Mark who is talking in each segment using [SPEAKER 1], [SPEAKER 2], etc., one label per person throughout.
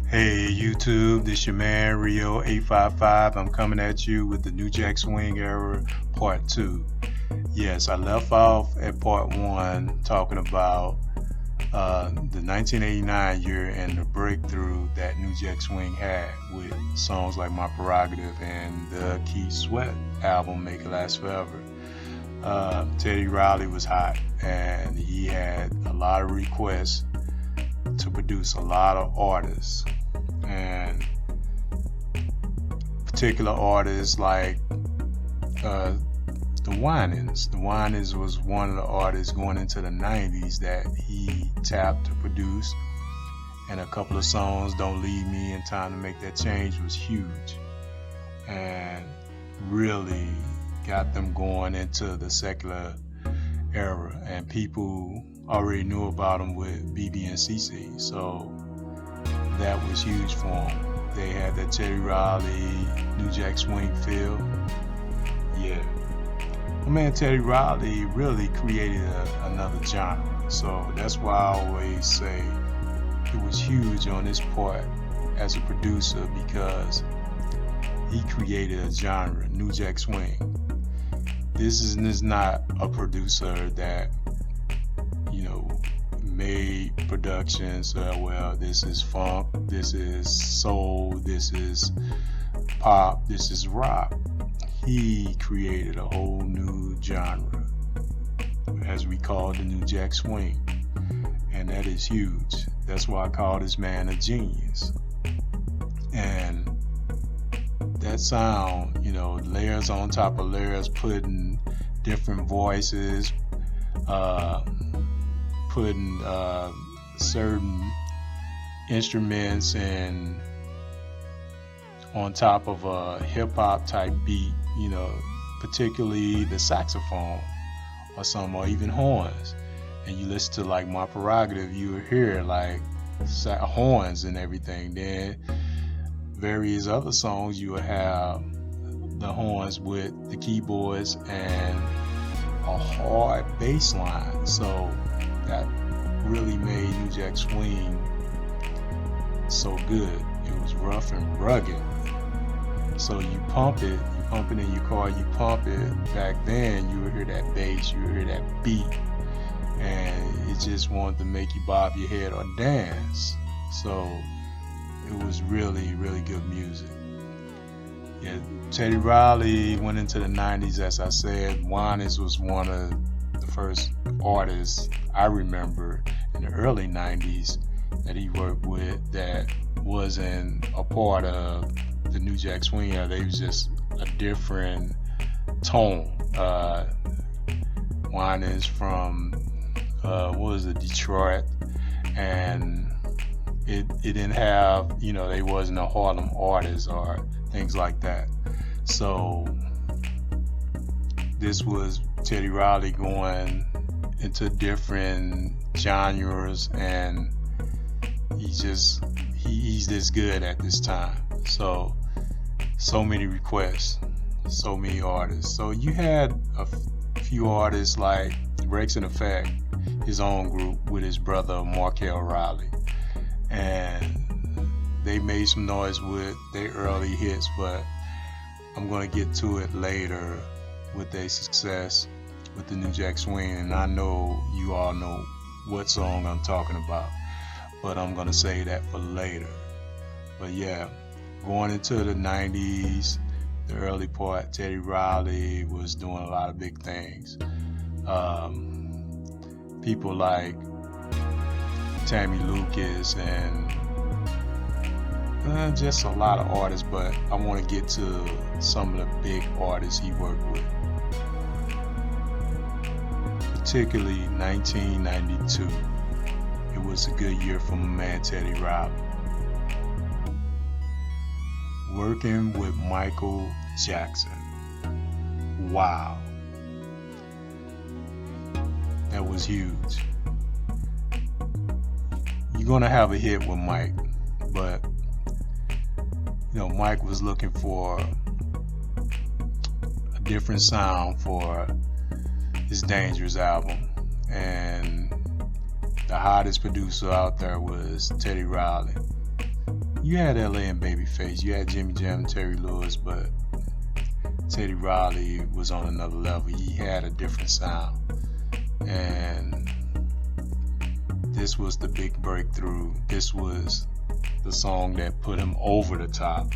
[SPEAKER 1] Hey YouTube, this your man Rio 855. I'm coming at you with the New Jack Swing era part 2. Yes, I left off at part 1 talking about the 1989 year and the breakthrough that New Jack Swing had with songs like My Prerogative and the Keith Sweat album Make It Last Forever. Teddy Riley was hot and he had a lot of requests to produce a lot of artists, and particular artists like the Winans. The Winans was one of the artists going into the 90s that he tapped to produce, and a couple of songs, Don't Leave Me and Time to Make That Change, was huge and really got them going into the secular era, and people already knew about them with BB and CC, so that was huge for them. They had that Teddy Riley, New Jack Swing feel. Yeah, my man Teddy Riley really created another genre, so that's why I always say it was huge on his part as a producer, because he created a genre, New Jack Swing. This is not a producer that, made productions. Well, this is funk, this is soul, this is pop, this is rock. He created a whole new genre, as we call the New Jack Swing, and that is huge. That's why I call this man a genius. And that sound, layers on top of layers, putting different voices, putting certain instruments and on top of a hip-hop type beat, particularly the saxophone or some, or even horns. And you listen to like My Prerogative, you will hear like horns and everything. Then various other songs, you will have the horns with the keyboards and a hard bass line. So that really made New Jack Swing so good. It was rough and rugged. So you pump it in your car, you pump it. Back then, you would hear that bass, you would hear that beat, and it just wanted to make you bob your head or dance. So it was really, really good music. Yeah, Teddy Riley went into the 90s, as I said. Winans was one of the first artists I remember in the early 90s that he worked with that wasn't a part of the New Jack Swing. They was just a different tone. Winans from Detroit, and it didn't have, they wasn't a Harlem artist or things like that. So this was Teddy Riley going into different genres, and he's this good at this time. So many requests, so many artists. So you had a few artists like Rex and Effect, his own group with his brother Markel Riley, and they made some noise with their early hits, but I'm going to get to it later with their success with the New Jack Swing, and I know you all know what song I'm talking about, but I'm going to say that for later. But yeah, going into the 90s, the early part, Teddy Riley was doing a lot of big things. People like Tammy Lucas and just a lot of artists, but I want to get to some of the big artists he worked with. Particularly 1992. It was a good year for my man Teddy Riley. Working with Michael Jackson. Wow. That was huge. You're gonna have a hit with Mike, but Mike was looking for a different sound for his Dangerous album, and the hottest producer out there was Teddy Riley. you had LA and Babyface, you had Jimmy Jam and Terry Lewis, but Teddy Riley was on another level. He had a different sound. And this was the big breakthrough. This was the song that put him over the top.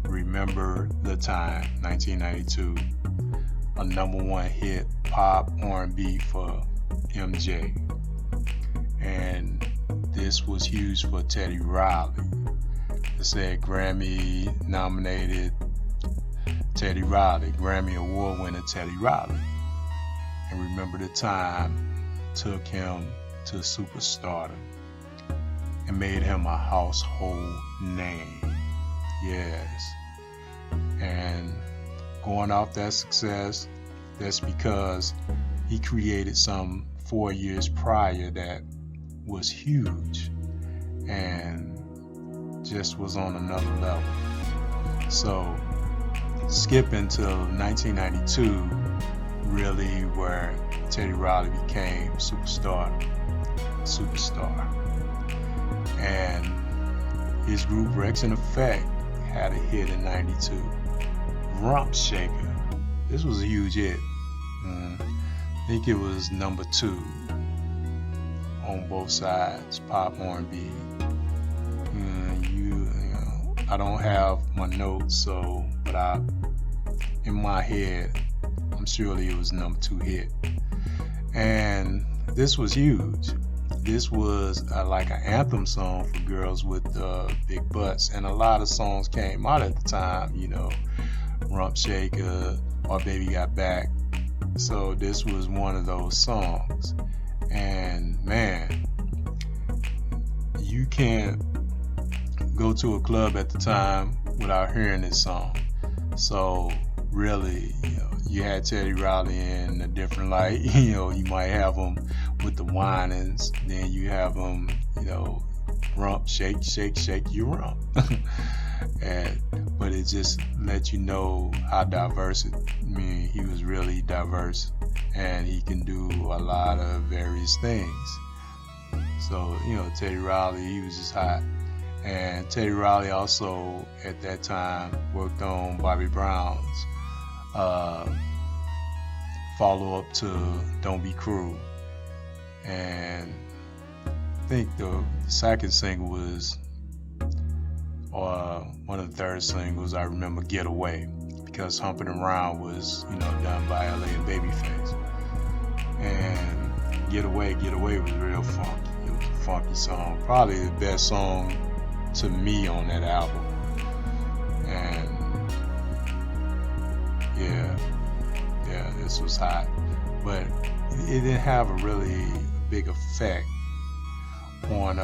[SPEAKER 1] Remember the Time, 1992. A #1 hit, pop R&B for MJ. And this was huge for Teddy Riley. It said Grammy nominated Teddy Riley, Grammy Award winner Teddy Riley. And Remember the Time took him to superstardom and made him a household name. Yes. And going off that success, that's because he created some 4 years prior that was huge and just was on another level. So skipping to 1992, really where Teddy Riley became superstar. And his group Rex in Effect had a hit in 92. Rump Shaker. This was a huge hit. I think it was #2 on both sides, pop R&B. I don't have my notes, but in my head, I'm surely it was #2 hit. And this was huge. This was like an anthem song for girls with big butts, and a lot of songs came out at the time, Rump Shaker or Baby Got Back. So this was one of those songs. And man, you can't go to a club at the time without hearing this song. So really, you had Teddy Riley in a different light. You might have him with the whinings, then you have him, rump, shake, shake, shake your rump. But it just let you know how diverse he was really diverse, and he can do a lot of various things. So, Teddy Riley, he was just hot. And Teddy Riley also, at that time, worked on Bobby Brown's follow-up to Don't Be Cruel. And I think the second single was, or one of the third singles, I remember Get Away, because Humping Around was, done by LA and Babyface. And Get Away was real funky. It was a funky song, probably the best song to me on that album. And yeah, this was hot, but it didn't have a really big effect on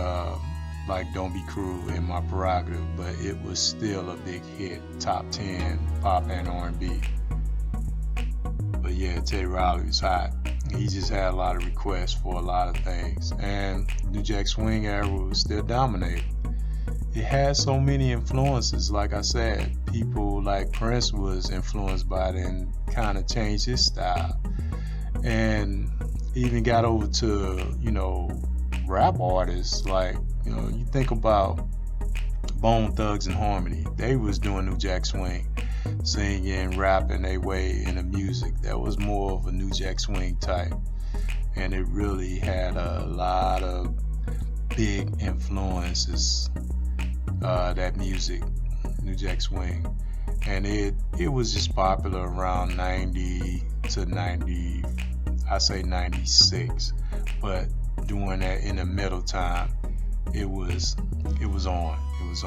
[SPEAKER 1] like Don't Be Cruel in My Prerogative, but it was still a big hit, top 10 pop and R&B. But yeah, Teddy Riley was hot. He just had a lot of requests for a lot of things, and New Jack Swing era was still dominating. It had so many influences. Like I said, people like Prince was influenced by it and kind of changed his style, and even got over to rap artists. Like you think about Bone Thugs and Harmony, they was doing New Jack Swing, singing, rapping their way in the music. That was more of a New Jack Swing type, and it really had a lot of big influences. That music, New Jack Swing, and it was just popular around 90 to 90, I say 96, but during that in the middle time, it was on. It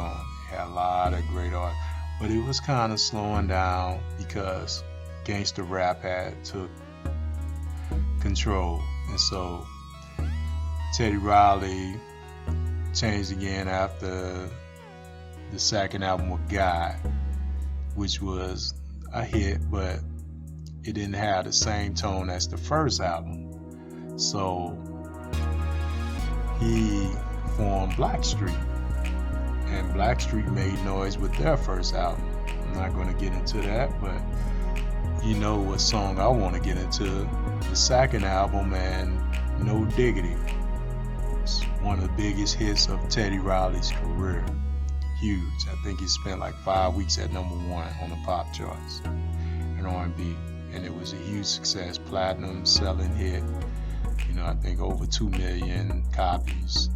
[SPEAKER 1] had a lot of great art, but it was kind of slowing down because gangster rap had took control, and so Teddy Riley changed again after the second album with God, which was a hit, but it didn't have the same tone as the first album. So he formed Blackstreet, and Blackstreet made noise with their first album. I'm not going to get into that, but you know what song I want to get into. The second album, and No Diggity. It's one of the biggest hits of Teddy Riley's career. huge. I think he spent like 5 weeks at #1 on the pop charts in R&B, and it was a huge success, platinum selling hit. I think over 2 million copies,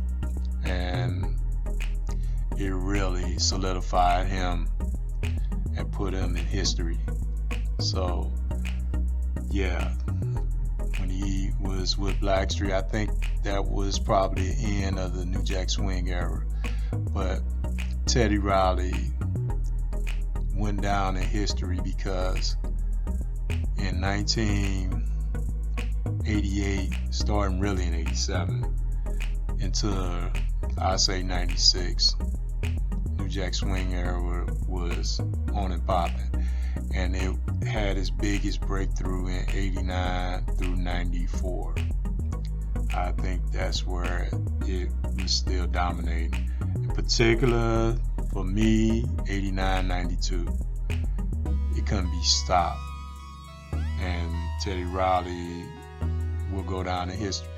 [SPEAKER 1] and it really solidified him and put him in history. So yeah, when he was with Blackstreet, I think that was probably the end of the New Jack Swing era. But Teddy Riley went down in history because in 1988, starting really in 87, into I say 96, New Jack Swing era was on and popping, and it had its biggest breakthrough in 89 through 94. I think that's where it was still dominating. In particular, for me, 89, 92, it couldn't be stopped. And Teddy Riley will go down in history.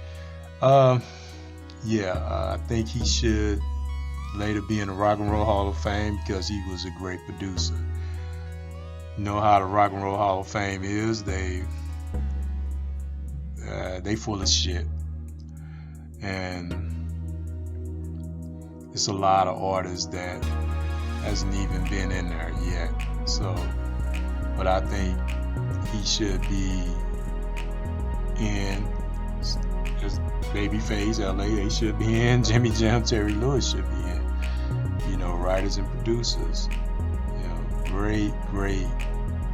[SPEAKER 1] I think he should later be in the Rock and Roll Hall of Fame because he was a great producer. You know how the Rock and Roll Hall of Fame is? They full of shit, and it's a lot of artists that hasn't even been in there yet. So, but I think he should be in. As Babyface, LA, they should be in. Jimmy Jam, Terry Lewis should be in. Writers and producers. Great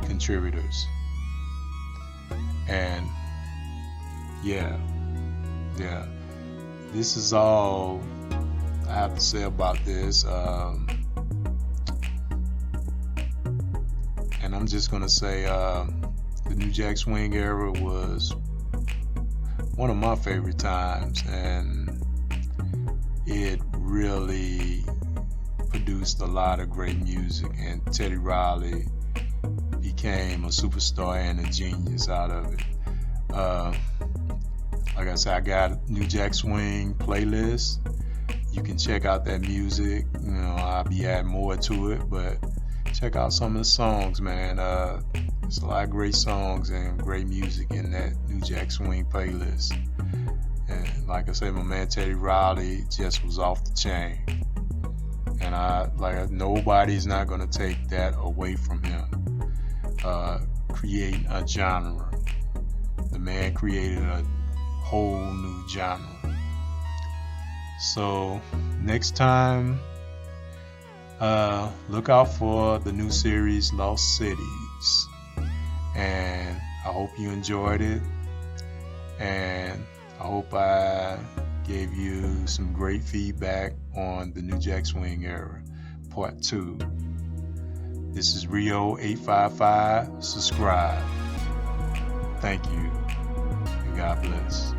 [SPEAKER 1] contributors. And this is all I have to say about this. And I'm just gonna say the New Jack Swing era was one of my favorite times, and it really produced a lot of great music, and Teddy Riley became a superstar and a genius out of it. Like I said, I got a New Jack Swing playlist. You can check out that music. I'll be adding more to it, but check out some of the songs, man. There's a lot of great songs and great music in that New Jack Swing playlist. And like I said, my man Teddy Riley just was off the chain. And nobody's not gonna take that away from him. Creating a genre. The man created a whole new genre. So next time, look out for the new series Lost Cities, and I hope you enjoyed it, and I hope I gave you some great feedback on the New Jack Swing era, part 2. This is Rio 855. Subscribe. Thank you, and God bless.